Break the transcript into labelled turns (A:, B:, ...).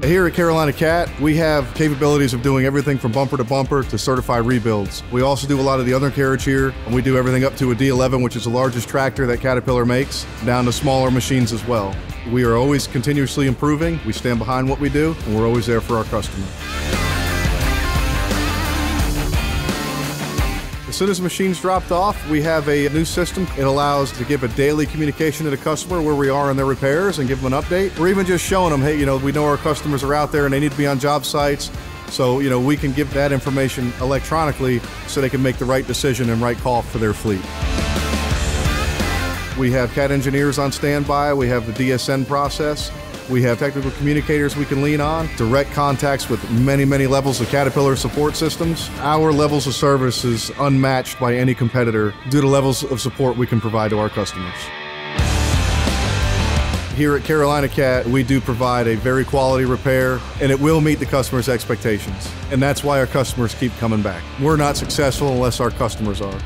A: Here at Carolina Cat, we have capabilities of doing everything from bumper to bumper to certified rebuilds. We also do a lot of the undercarriage here, and we do everything up to a D11, which is the largest tractor that Caterpillar makes, down to smaller machines as well. We are always continuously improving. We stand behind what we do, and we're always there for our customer. As soon as the machine's dropped off, we have a new system. It allows to give a daily communication to the customer where we are in their repairs and give them an update. We're even just showing them, hey, we know our customers are out there and they need to be on job sites. So, we can give that information electronically so they can make the right decision and right call for their fleet. We have Cat engineers on standby. We have the DSN process. We have technical communicators we can lean on, direct contacts with many, many levels of Caterpillar support systems. Our levels of service is unmatched by any competitor due to levels of support we can provide to our customers. Here at Carolina Cat, we do provide a very quality repair, and it will meet the customer's expectations. And that's why our customers keep coming back. We're not successful unless our customers are.